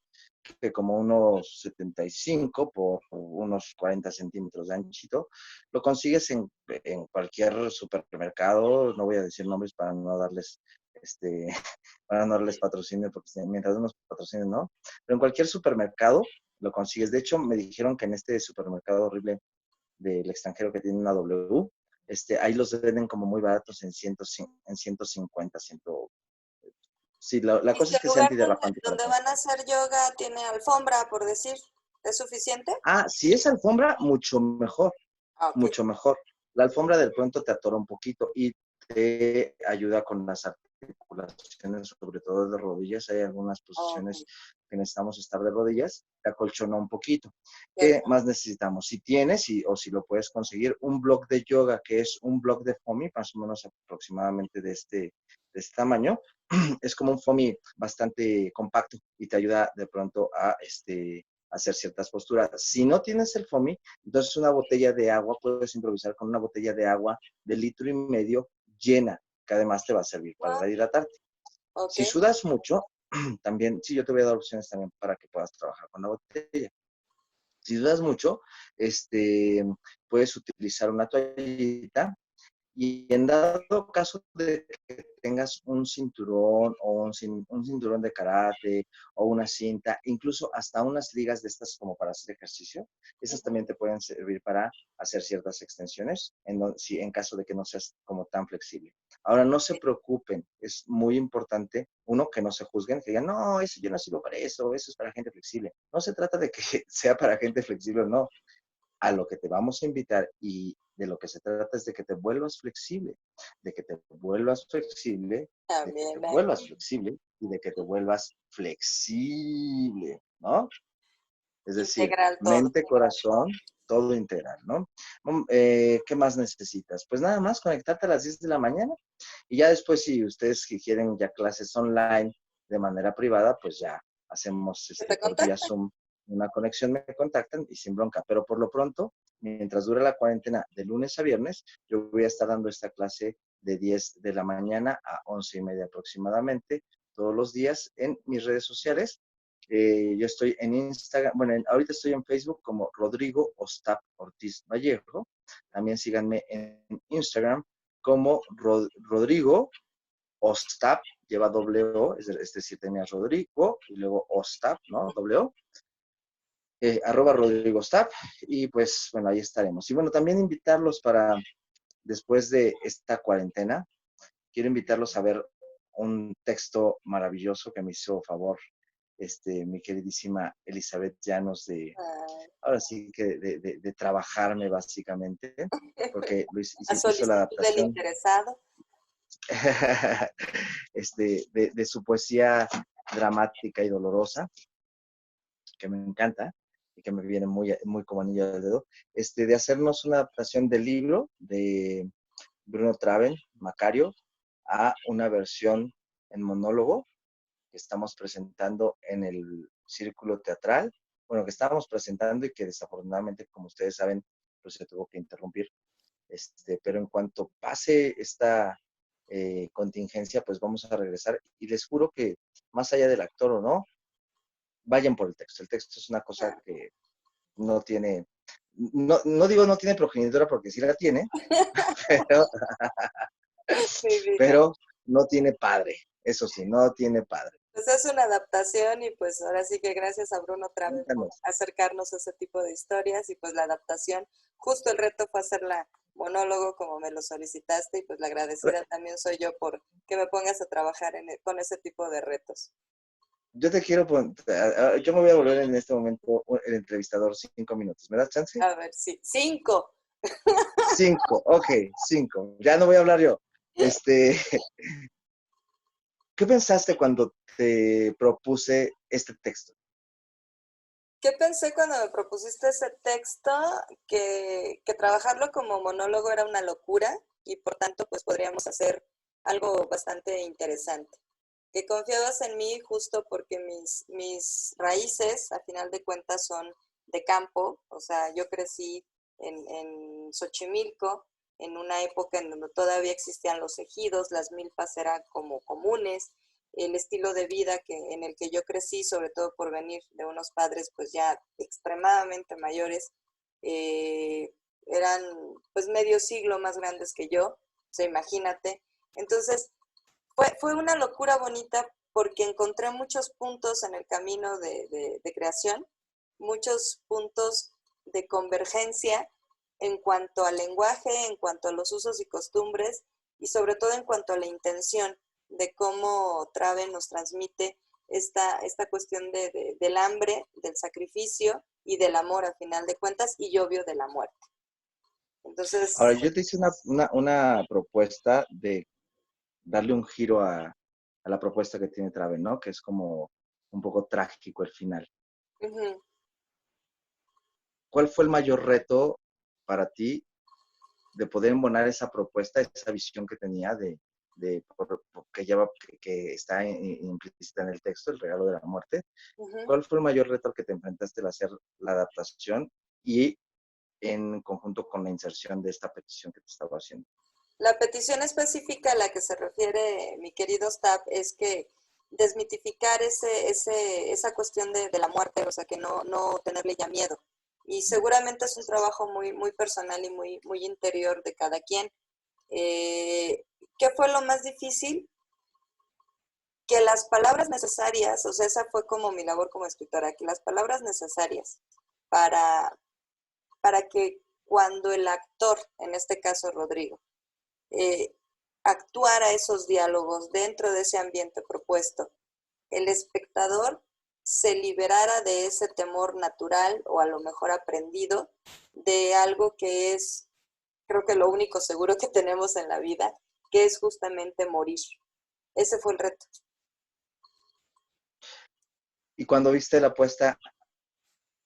que como unos 75 por unos 40 centímetros de anchito. Lo consigues en cualquier supermercado, no voy a decir nombres para no darles para no darles patrocinio, porque mientras unos patrocinios, ¿no? Pero en cualquier supermercado lo consigues. De hecho, me dijeron que en este supermercado horrible del extranjero que tiene una W, ahí los venden como muy baratos en 150, 100. Sí, la ¿y cosa si es el que sea lugar antiderrapante para donde todo. van a hacer yoga tiene alfombra, por decir, es suficiente? Ah, si es alfombra, mucho mejor, Ah, ok. mucho mejor. La alfombra de pronto te atora un poquito y te ayuda con las articulaciones, sobre todo de rodillas. Hay algunas Ok, posiciones que necesitamos estar de rodillas, te acolchona un poquito. ¿Qué perfecto. más necesitamos? Si tienes o si lo puedes conseguir, un block de yoga, que es un block de foamy, más o menos aproximadamente de este tamaño, es como un foamy bastante compacto y te ayuda de pronto a hacer ciertas posturas. Si no tienes el FOMI, entonces una botella de agua, puedes improvisar con una botella de agua de 1,5 litros llena, que además te va a servir Wow, para hidratarte. ok. Si sudas mucho, también, sí, yo te voy a dar opciones también para que puedas trabajar con la botella. Si sudas mucho, puedes utilizar una toallita y en dado caso de que tengas un cinturón o un cinturón de karate o una cinta, incluso hasta unas ligas de estas como para hacer ejercicio, esas Ujú. también te pueden servir para hacer ciertas extensiones si, en caso de que no seas como tan flexible. Ahora, no se preocupen, es muy importante, uno, que no se juzguen, que digan, no, eso yo no sirvo para eso es para gente flexible. No se trata de que sea para gente flexible o no, a lo que te vamos a invitar y de lo que se trata es de que te vuelvas flexible, de que te vuelvas flexible, de que te También hay vuelvas flexible y de que te vuelvas flexible, ¿no? Es decir, integral todo. mente, corazón. todo integral, ¿no? ¿Qué más necesitas? Pues nada más conectarte a las 10 de la mañana y ya después si ustedes que quieren ya clases online de manera privada, pues ya hacemos Que te por vía contacten. Zoom una conexión, me contactan y sin bronca. Pero por lo pronto, mientras dura la cuarentena de lunes a viernes, yo voy a estar dando esta clase de 10 de la mañana a 11:30 aproximadamente, todos los días en mis redes sociales. Yo estoy en Instagram, bueno, ahorita estoy en Facebook como Rodrigo Ostap Ortiz Vallejo. También síganme en Instagram como Rodrigo Ostap, lleva doble O, es decir, tenía Rodrigo y luego Ostap, ¿no? Doble O. Arroba Rodrigo Ostap, y pues bueno, ahí estaremos. Y bueno, también invitarlos para después de esta cuarentena, quiero invitarlos a ver un texto maravilloso que me hizo favor mi queridísima Elizabeth Llanos Ah, ahora sí que de trabajarme básicamente, porque a hizo la solicitud del adaptación interesado. de su poesía dramática y dolorosa, que me encanta y que me viene muy, muy como anillo al dedo, de hacernos una adaptación del libro de Bruno Traven, Macario, a una versión en monólogo que estamos presentando en el círculo teatral, bueno, que estábamos presentando y que desafortunadamente, como ustedes saben, pues se tuvo que interrumpir. Pero en cuanto pase esta contingencia, pues vamos a regresar y les juro que más allá del actor o no, vayan por el texto. El texto es una cosa Ah, que no tiene, no digo no tiene progenitora porque sí la tiene, pero, mi vida. pero no tiene padre. Eso sí, no tiene padre. Pues es una adaptación y pues ahora sí que gracias a Bruno Traven por Cuéntanos. acercarnos a ese tipo de historias y pues la adaptación. Justo el reto fue hacerla monólogo como me lo solicitaste y pues la agradecida también soy yo por que me pongas a trabajar con ese tipo de retos. Yo te quiero poner, yo me voy a volver en este momento el entrevistador 5 minutos. ¿Me das chance? A ver, sí. 5. 5, ok, 5. Ya no voy a hablar yo. Este, ¿Qué pensaste cuando te propuse este texto? ¿Qué pensé cuando me propusiste ese texto? Que trabajarlo como monólogo era una locura y por tanto pues podríamos hacer algo bastante interesante. Que confiabas en mí justo porque mis raíces, a final de cuentas, son de campo. O sea, yo crecí en Xochimilco, en una época en donde todavía existían los ejidos, las milpas eran como comunes, el estilo de vida en el que yo crecí, sobre todo por venir de unos padres pues ya extremadamente mayores, eran pues medio siglo más grandes que yo, o sea, imagínate. Entonces, fue una locura bonita porque encontré muchos puntos en el camino de creación, muchos puntos de convergencia en cuanto al lenguaje, en cuanto a los usos y costumbres y sobre todo en cuanto a la intención de cómo Trave nos transmite esta cuestión del hambre, del sacrificio y del amor a final de cuentas y obvio de la muerte. Ahora, Entonces, yo te hice una propuesta de darle un giro a la propuesta que tiene Trave, ¿no? Que es como un poco trágico el final. uh-huh. ¿Cuál fue el mayor reto para ti de poder embonar esa propuesta, esa visión que tenía que lleva, que está implícita en el texto, el regalo de la muerte? Uh-huh. ¿Cuál fue el mayor reto al que te enfrentaste al hacer la adaptación y en conjunto con la inserción de esta petición que te estaba haciendo? La petición específica a la que se refiere mi querido Stab es que desmitificar esa cuestión de la muerte, o sea, que no tenerle ya miedo. Y seguramente es un trabajo muy, muy personal y muy, muy interior de cada quien. Eh, ¿Qué fue lo más difícil? Que las palabras necesarias, o sea, esa fue como mi labor como escritora, que las palabras necesarias para, para que cuando el actor, en este caso Rodrigo, eh, actuara esos diálogos dentro de ese ambiente propuesto, el espectador se liberara de ese temor natural o a lo mejor aprendido de algo que es, creo que lo único seguro que tenemos en la vida, que es justamente morir. Ese fue el reto. Y cuando viste la apuesta,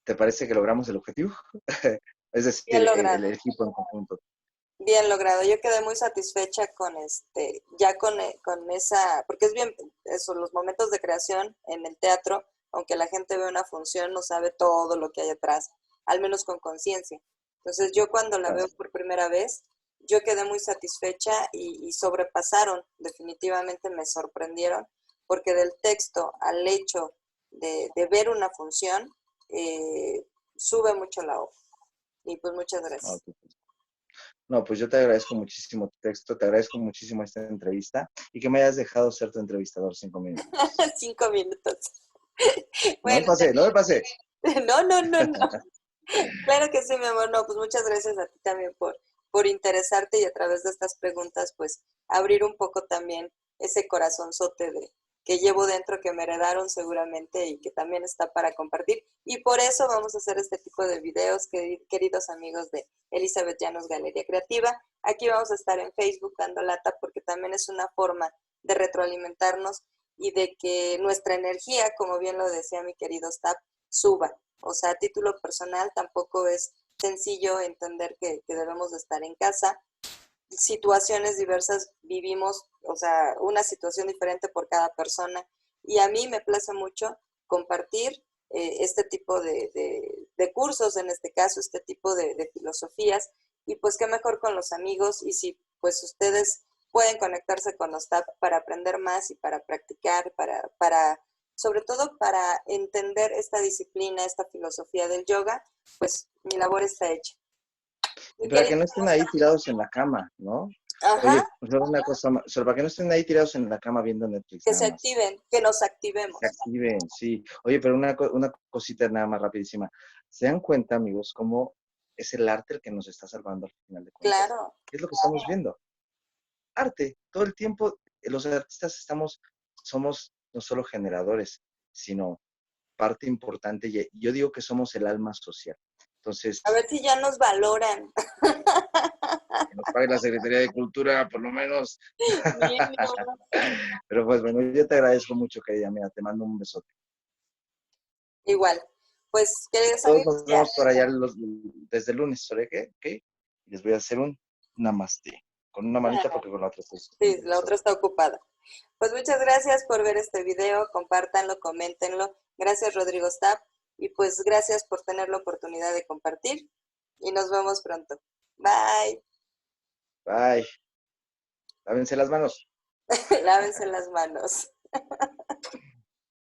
¿te parece que logramos el objetivo? Es decir, Bien logrado. el equipo en conjunto. Bien logrado. Yo quedé muy satisfecha con ya con esa, porque es bien, eso, los momentos de creación en el teatro, aunque la gente ve una función, no sabe todo lo que hay atrás, al menos con conciencia. Entonces yo cuando la Claro. veo por primera vez, yo quedé muy satisfecha y sobrepasaron, definitivamente me sorprendieron, porque del texto al hecho de ver una función, sube mucho la obra. Y pues muchas gracias. Ok. No, pues yo te agradezco muchísimo tu texto, te agradezco muchísimo esta entrevista y que me hayas dejado ser tu entrevistador 5 minutos. 5 minutos. No me Bueno, pasé, no me pasé. no, no, no, no. Claro que sí, mi amor. No, pues muchas gracias a ti también por interesarte y a través de estas preguntas, pues abrir un poco también ese corazonzote que llevo dentro, que me heredaron seguramente y que también está para compartir. Y por eso vamos a hacer este tipo de videos, queridos amigos de Elizabeth Llanos Galería Creativa. Aquí vamos a estar en Facebook dando lata porque también es una forma de retroalimentarnos y de que nuestra energía, como bien lo decía mi querido Stap, suba. O sea, a título personal tampoco es sencillo entender que debemos de estar en casa. Situaciones diversas vivimos, o sea, una situación diferente por cada persona. Y a mí me place mucho compartir este tipo de cursos, en este caso, este tipo de filosofías. Y pues qué mejor con los amigos y si pues ustedes pueden conectarse con los TAP para aprender más y para practicar, sobre todo para entender esta disciplina, esta filosofía del yoga, pues mi labor está hecha. Y Mi para querida, que no estén ahí tirados en la cama, ¿no? ajá, Oye, solo una cosa más, solo para que no estén ahí tirados en la cama viendo Netflix que nada se más. activen, que nos Se activemos. activen, sí. Oye, pero una cosita nada más rapidísima. ¿Se dan cuenta, amigos, cómo es el arte el que nos está salvando al final de cuentas? Claro, ¿Qué es lo que estamos viendo? Arte. Todo el tiempo los artistas somos no solo generadores, sino parte importante. Y yo digo que somos el alma social. Entonces, a ver si ya nos valoran. que nos pague la Secretaría de Cultura, por lo menos. Mínimo. Pero pues bueno, yo te agradezco mucho, querida mía. Te mando un besote. Igual. Pues, queridos Todos amigos, nos ya. vemos por allá desde el lunes, ¿sobre qué? ¿Qué? Les voy a hacer un namaste. Con una manita porque con la otra estoy Sí, sosteniendo el la otra besote. está ocupada. Pues muchas gracias por ver este video, compártanlo, coméntenlo. Gracias, Rodrigo Stapp. Y pues gracias por tener la oportunidad de compartir. Y nos vemos pronto. Bye. Bye. Lávense las manos. Lávense las manos.